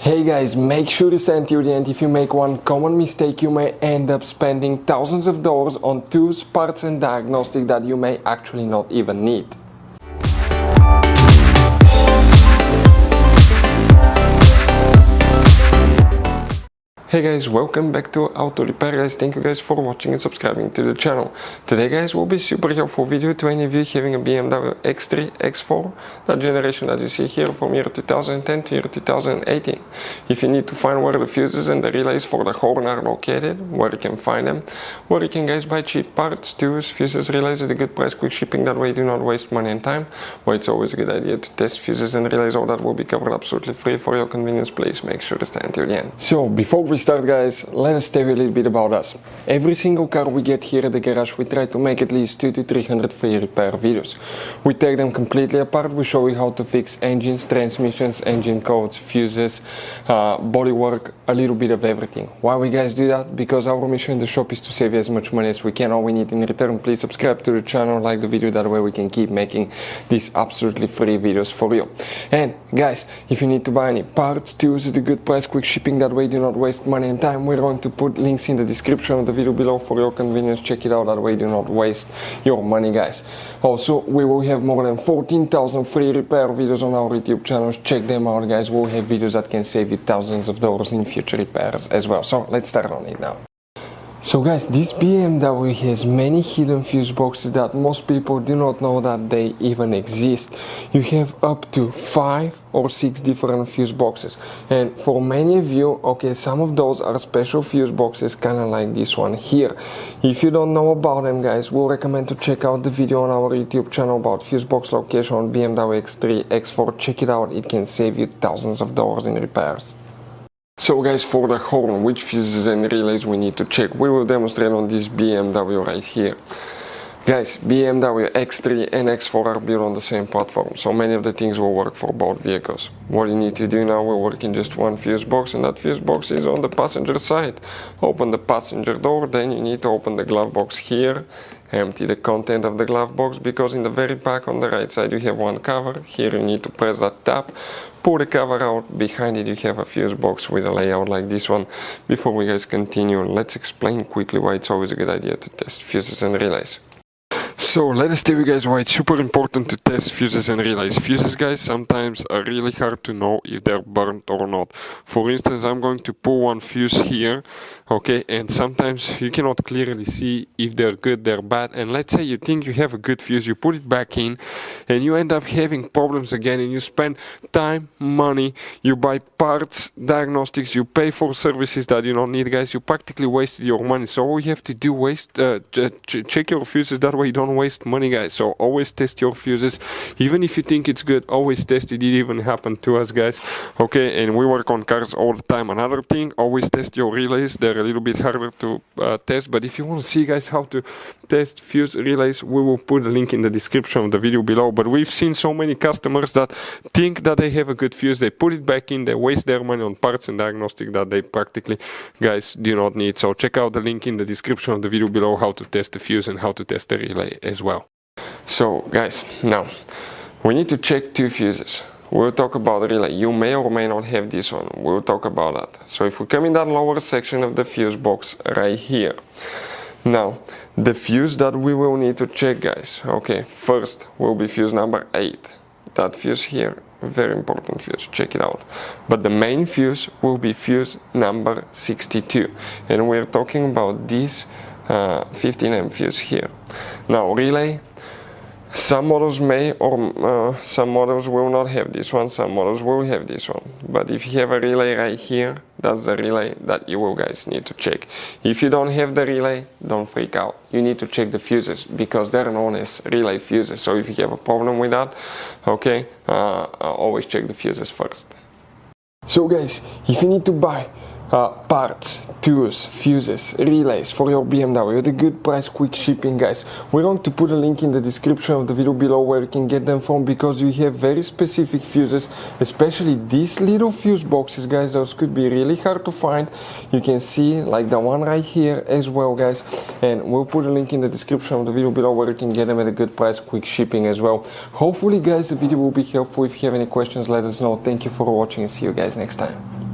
Hey guys, make sure to stay till the end. If you make one common mistake, you may end up spending thousands of dollars on tools, parts and diagnostics that you may actually not even need. Hey guys, welcome back to Auto Repair guys. Thank you guys for watching and subscribing to the channel. Today guys will be super helpful video to any of you having a BMW X3, X4, that generation that you see here from year 2010 to year 2018. If you need to find where the fuses and the relays for the horn are located, where you can find them, where you can guys buy cheap parts, tools, fuses, relays at a good price, quick shipping, that way you do not waste money and time, where it's always a good idea to test fuses and relays. All that will be covered absolutely free for your convenience. Please make sure to stay until the end. So before we start guys, let us tell you a little bit about us. Every single car we get here at the garage, we try to make at least 200 to 300 free repair videos. We take them completely apart, we show you how to fix engines, transmissions, engine codes, fuses, bodywork, a little bit of everything. Why we guys do that? Because our mission in the shop is to save you as much money as we can. All we need in return, please subscribe to the channel, like the video, that way we can keep making these absolutely free videos for you. And guys, if you need to buy any parts, tools at a good price, quick shipping, that way you do not waste money and time, we're going to put links in the description of the video below for your convenience. Check it out, that way you do not waste your money guys. Also, we will have more than 14,000 free repair videos on our YouTube channels. Check them out guys. We'll have videos that can save you thousands of dollars in future repairs as well. So let's start on it now. So guys, this BMW has many hidden fuse boxes that most people do not know that they even exist. You have up to 5 or 6 different fuse boxes, and for many of you, okay, some of those are special fuse boxes, kind of like this one here. If you don't know about them guys, we'll recommend to check out the video on our YouTube channel about fuse box location on BMW X3, X4. Check it out, it can save you thousands of dollars in repairs. So guys, for the horn, which fuses and relays we need to check, we will demonstrate on this BMW right here. Guys, BMW X3 and X4 are built on the same platform, so many of the things will work for both vehicles. What you need to do now, we'll work in just one fuse box, and that fuse box is on the passenger side. Open the passenger door, then you need to open the glove box here, empty the content of the glove box, because in the very back on the right side you have one cover. Here you need to press that tab, pull the cover out, behind it you have a fuse box with a layout like this one. Before we guys continue, let's explain quickly why it's always a good idea to test fuses and relays. So let us tell you guys why it's super important to test fuses and relays. Fuses guys sometimes are really hard to know if they're burnt or not. For instance, I'm going to pull one fuse here, okay, and sometimes you cannot clearly see if they're good, they're bad, and let's say you think you have a good fuse, you put it back in and you end up having problems again, and you spend time, money, you buy parts, diagnostics, you pay for services that you don't need guys, you practically wasted your money. So all you have to do, check your fuses, that way you don't waste money guys. So always test your fuses, even if you think it's good, always test it. It even happened to us guys, okay, and we work on cars all the time. Another thing, always test your relays. They're a little bit harder to test, but if you want to see guys how to test fuse relays, we will put a link in the description of the video below. But we've seen so many customers that think that they have a good fuse, they put it back in, they waste their money on parts and diagnostic that they practically guys do not need. So check out the link in the description of the video below how to test the fuse and how to test the relay as well. So guys, now we need to check 2 fuses. We'll talk about the relay. You may or may not have this one. We'll talk about that. So if we come in that lower section of the fuse box right here. Now, the fuse that we will need to check guys, okay, first will be fuse number 8. That fuse here, very important fuse, check it out. But the main fuse will be fuse number 62. And we're talking about this 15M fuse here. Now relay, some models may or some models will not have this one, some models will have this one. But if you have a relay right here, that's the relay that you will guys need to check. If you don't have the relay, don't freak out. You need to check the fuses because they're known as relay fuses. So if you have a problem with that, okay, always check the fuses first. So guys, if you need to buy parts, tools, fuses, relays for your BMW at a good price, quick shipping guys, we're going to put a link in the description of the video below where you can get them from, because you have very specific fuses, especially these little fuse boxes guys. Those could be really hard to find. You can see like the one right here as well guys, and we'll put a link in the description of the video below where you can get them at a good price, quick shipping as well. Hopefully guys the video will be helpful. If you have any questions, let us know. Thank you for watching and see you guys next time.